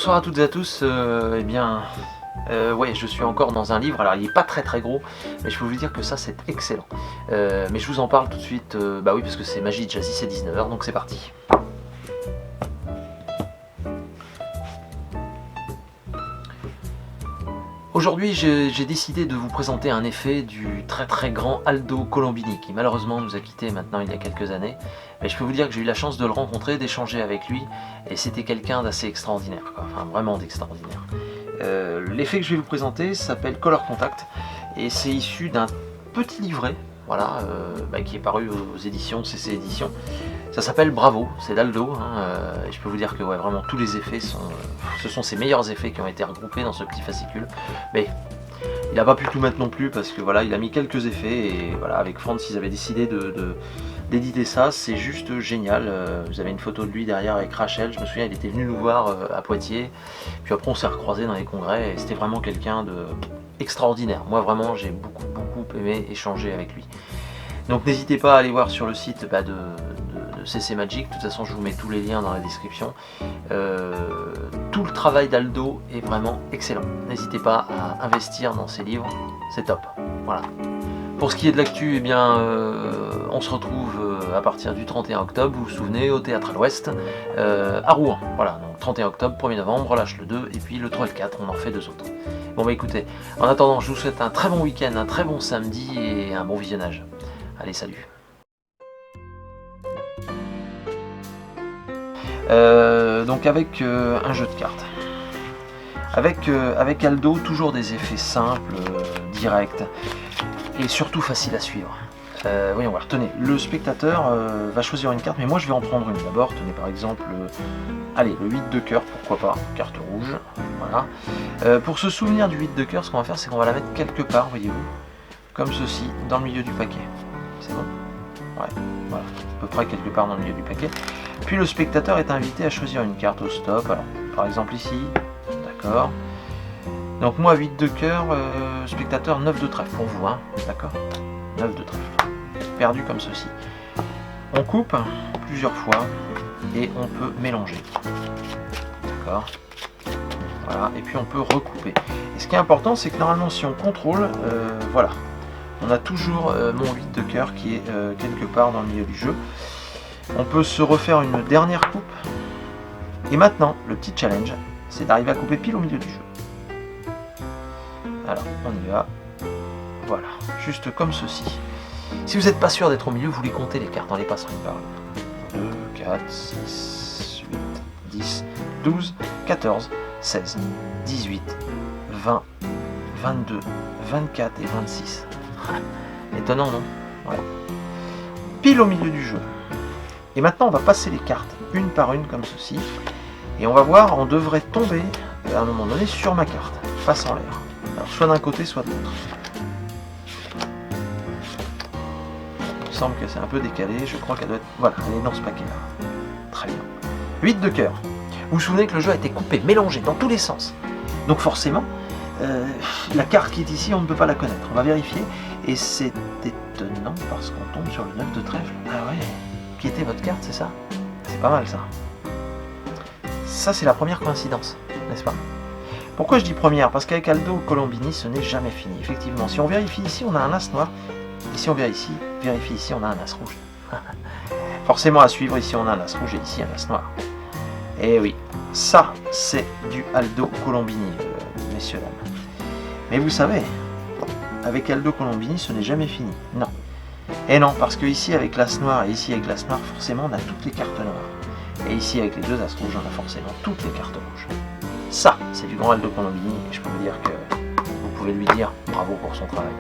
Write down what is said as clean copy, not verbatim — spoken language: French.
bonsoir à toutes et à tous. Ouais, je suis encore dans un livre. Alors, il n'est pas très gros, mais je peux vous dire que ça, c'est excellent. Mais je vous en parle tout de suite. Bah oui, parce que c'est Magie Jazzy, c'est 19h, donc c'est parti. Aujourd'hui, j'ai décidé de vous présenter un effet du très grand Aldo Colombini, qui malheureusement nous a quittés maintenant il y a quelques années. Mais je peux vous dire que j'ai eu la chance de le rencontrer, d'échanger avec lui, et c'était quelqu'un d'assez extraordinaire, quoi. Enfin vraiment d'extraordinaire. L'effet que je vais vous présenter s'appelle Color Contact, et c'est issu d'un petit livret, voilà, qui est paru aux éditions CC Éditions. Ça s'appelle Bravo, c'est d'Aldo, et je peux vous dire que ouais, vraiment tous les effets ce sont ses meilleurs effets qui ont été regroupés dans ce petit fascicule. Mais il n'a pas pu tout mettre non plus parce que voilà, il a mis quelques effets et voilà, avec Franz ils avaient décidé d'éditer ça, c'est juste génial. Vous avez une photo de lui derrière avec Rachel, je me souviens il était venu nous voir à Poitiers, puis après on s'est recroisés dans les congrès et c'était vraiment quelqu'un de extraordinaire. Moi vraiment j'ai beaucoup aimé échanger avec lui. Donc n'hésitez pas à aller voir sur le site de CC Magic, de toute façon je vous mets tous les liens dans la description. Tout le travail d'Aldo est vraiment excellent. N'hésitez pas à investir dans ses livres, c'est top. Voilà. Pour ce qui est de l'actu, eh bien, on se retrouve à partir du 31 octobre, vous vous souvenez, au Théâtre à l'Ouest, à Rouen. Voilà, donc 31 octobre, 1er novembre, relâche le 2, et puis le 3 et le 4, on en refait 2 autres. Bon bah écoutez, en attendant, je vous souhaite un très bon week-end, un très bon samedi et un bon visionnage. Allez, salut. Donc avec un jeu de cartes. Avec Aldo, toujours des effets simples, directs, et surtout faciles à suivre. Voyons voir, tenez, le spectateur va choisir une carte, mais moi je vais en prendre une d'abord. Tenez par exemple, allez, le 8 de cœur, pourquoi pas, carte rouge, voilà. Pour se souvenir du 8 de cœur, ce qu'on va faire, c'est qu'on va la mettre quelque part, voyez-vous, comme ceci, dans le milieu du paquet. C'est bon? Ouais, voilà, à peu près quelque part dans le milieu du paquet. Puis le spectateur est invité à choisir une carte au stop. Alors, par exemple ici, d'accord. Donc moi 8 de cœur, spectateur 9 de trèfle pour vous, hein, d'accord. 9 de trèfle, perdu comme ceci. On coupe plusieurs fois et on peut mélanger, d'accord. Voilà, et puis on peut recouper. Et ce qui est important, c'est que normalement si on contrôle, voilà, on a toujours mon 8 de cœur qui est quelque part dans le milieu du jeu. On peut se refaire une dernière coupe. Et maintenant, le petit challenge, c'est d'arriver à couper pile au milieu du jeu. Alors, on y va. Voilà, juste comme ceci. Si vous n'êtes pas sûr d'être au milieu, vous les comptez les cartes en les passant une par une. 2, 4, 6, 8, 10, 12, 14, 16, 18, 20, 22, 24 et 26. Étonnant, non? Ouais. Pile au milieu du jeu. Et maintenant, on va passer les cartes une par une comme ceci. Et on va voir, on devrait tomber à un moment donné sur ma carte, face en l'air. Alors, soit d'un côté, soit de l'autre. Il me semble que c'est un peu décalé. Je crois qu'elle doit être... Voilà, elle est dans ce paquet-là. Très bien. 8 de cœur. Vous vous souvenez que le jeu a été coupé, mélangé dans tous les sens. Donc forcément, la carte qui est ici, on ne peut pas la connaître. On va vérifier. Et c'est étonnant parce qu'on tombe sur le 9 de trèfle. Ah ouais. Qui était votre carte, c'est ça? C'est pas mal ça. Ça c'est la première coïncidence, n'est-ce pas? Pourquoi je dis première? Parce qu'avec Aldo Colombini, ce n'est jamais fini. Effectivement, si on vérifie ici, on a un as noir. Et si on vérifie ici, on a un as rouge. Forcément à suivre, ici on a un as rouge et ici un as noir. Et oui, ça c'est du Aldo Colombini, messieurs, dames. Mais vous savez, avec Aldo Colombini, ce n'est jamais fini. Non. Et non, parce que ici avec l'as noir et ici avec l'as noir, forcément on a toutes les cartes noires. Et ici avec les deux as rouges, on a forcément toutes les cartes rouges. Ça, c'est du grand Aldo Colombini, et je peux vous dire que vous pouvez lui dire bravo pour son travail.